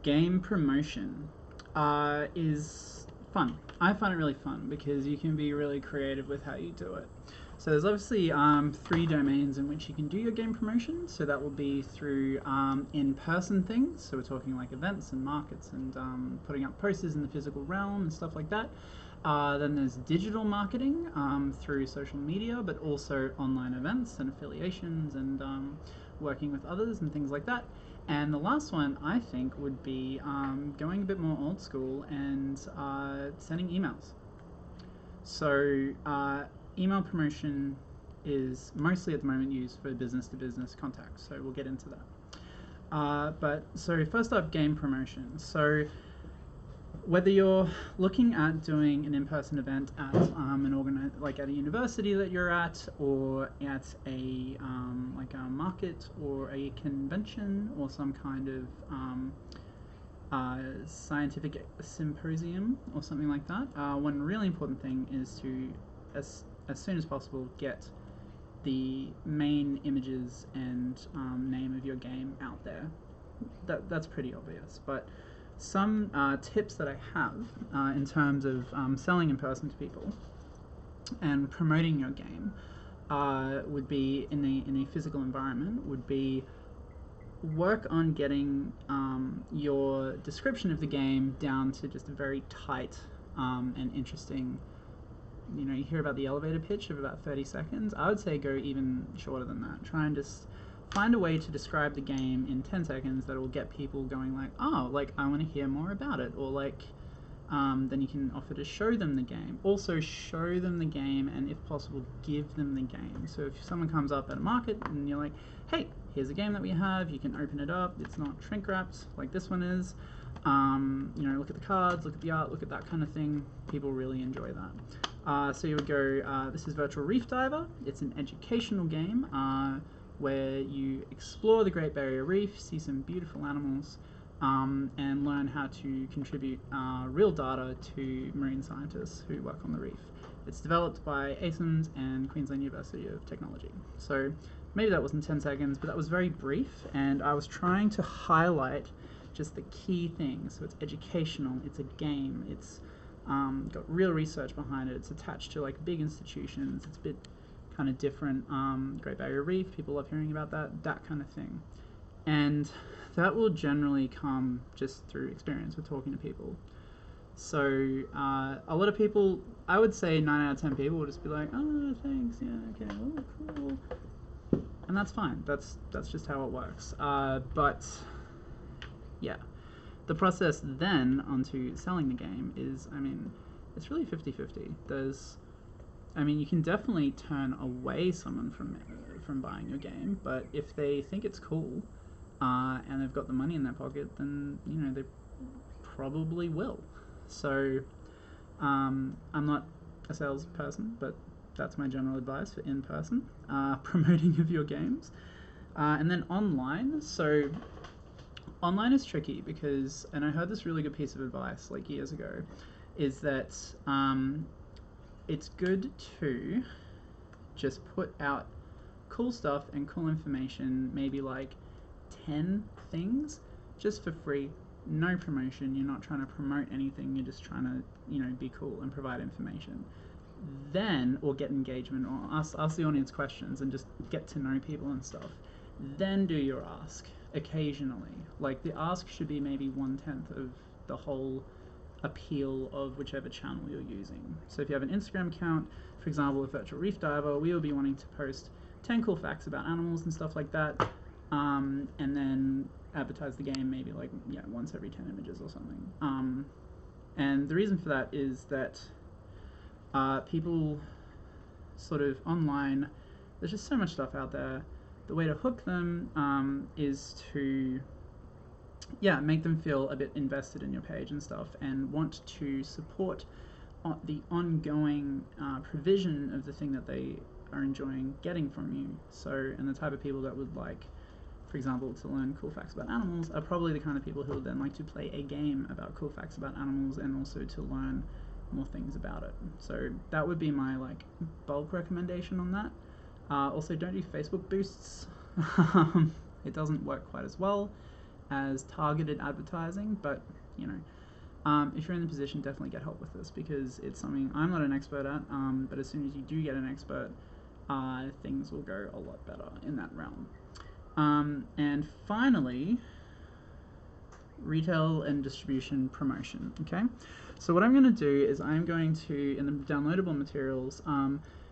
Game promotion is fun. I find it really fun because you can be really creative with how you do it. So there's obviously three domains in which you can do your game promotion. So that will be through in-person things. So we're talking like events and markets and putting up posters in the physical realm and stuff like that. Then there's digital marketing through social media, but also online events and affiliations and working with others and things like that. And the last one, I think, would be going a bit more old school and sending emails. So, email promotion is mostly at the moment used for business to business contacts. So, we'll get into that. But so, first up, game promotion. So, whether you're looking at doing an in-person event at like at a university that you're at, or at a like a market or a convention or some kind of scientific symposium or something like that, one really important thing is to as soon as possible get the main images and name of your game out there. That's pretty obvious, but some tips that I have in terms of selling in person to people and promoting your game would be in a physical environment would be work on getting your description of the game down to just a very tight and interesting. You know, you hear about the elevator pitch of about 30 seconds. I would say go even shorter than that. Try and just find a way to describe the game in 10 seconds that will get people going like, oh, like I want to hear more about it, or like then you can offer to show them the game. Also show them the game, and if possible give them the game. So if someone comes up at a market and you're like, hey, here's a game that we have, you can open it up, it's not shrink wrapped like this one is. You know, look at the cards, look at the art, look at that kind of thing. People really enjoy that. So you would go, this is Virtual Reef Diver. It's an educational game where you explore the Great Barrier Reef, see some beautiful animals, and learn how to contribute real data to marine scientists who work on the reef. It's developed by ASIMS and Queensland University of Technology. So maybe that wasn't 10 seconds, but that was very brief, and I was trying to highlight just the key things. So it's educational, it's a game, it's got real research behind it, it's attached to like big institutions, it's a bit kind of different. Great Barrier Reef, people love hearing about that kind of thing. And that will generally come just through experience with talking to people. So a lot of people, I would say 9 out of 10 people will just be like, oh, thanks, yeah, okay, oh, cool. And that's fine. That's just how it works. But yeah, the process then onto selling the game is, I mean, it's really 50-50. You can definitely turn away someone from buying your game, but if they think it's cool and they've got the money in their pocket, then they probably will. So I'm not a salesperson, but that's my general advice for in-person promoting of your games. And then online, so online is tricky because, and I heard this really good piece of advice like years ago, is that it's good to just put out cool stuff and cool information, maybe like 10 things just for free, no promotion. You're not trying to promote anything, you're just trying to be cool and provide information. Then, or get engagement, or ask the audience questions and just get to know people and stuff. Then do your ask occasionally. Like the ask should be maybe 1/10 of the whole appeal of whichever channel you're using. So if you have an Instagram account, for example, with Virtual Reef Diver, we will be wanting to post 10 cool facts about animals and stuff like that, and then advertise the game maybe like once every 10 images or something. And the reason for that is that people sort of online, there's just so much stuff out there. The way to hook them is to make them feel a bit invested in your page and stuff, and want to support the ongoing provision of the thing that they are enjoying getting from you. So, and the type of people that would like, for example, to learn cool facts about animals are probably the kind of people who would then like to play a game about cool facts about animals, and also to learn more things about it. So that would be my like bulk recommendation on that. Also, don't do Facebook boosts. It doesn't work quite as well. as targeted advertising, but if you're in the position, definitely get help with this, because it's something I'm not an expert at, but as soon as you do get an expert, things will go a lot better in that realm. And finally, retail and distribution promotion. Okay, so what I'm going to do is I'm going to, in the downloadable materials,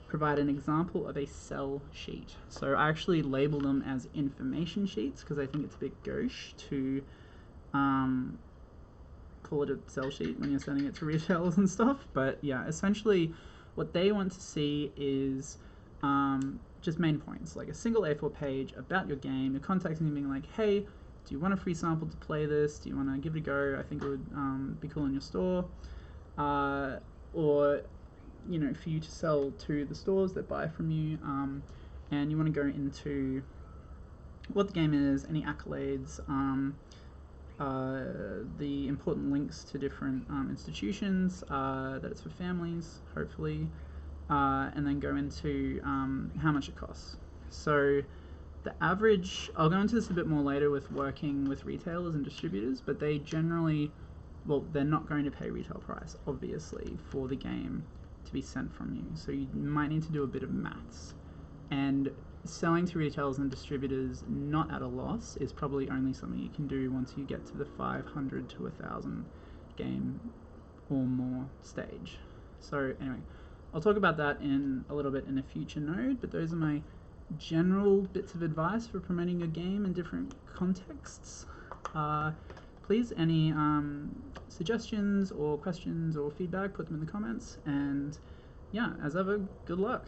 provide an example of a sell sheet. So I actually label them as information sheets because I think it's a bit gauche to call it a sell sheet when you're sending it to retailers and stuff. But yeah, essentially what they want to see is just main points, like a single A4 page about your game. You're contacting them being like, hey, do you want a free sample to play this? Do you want to give it a go? I think it would be cool in your store. Or, for you to sell to the stores that buy from you, and you want to go into what the game is, any accolades, the important links to different institutions, that it's for families, hopefully, and then go into how much it costs. So the average, I'll go into this a bit more later with working with retailers and distributors, but they generally, they're not going to pay retail price, obviously, for the game to be sent from you. So you might need to do a bit of maths. And selling to retailers and distributors not at a loss is probably only something you can do once you get to the 500 to 1,000 game or more stage. So anyway, I'll talk about that in a little bit in a future node, but those are my general bits of advice for promoting your game in different contexts. Please, any suggestions or questions or feedback, put them in the comments, and yeah, as ever, good luck.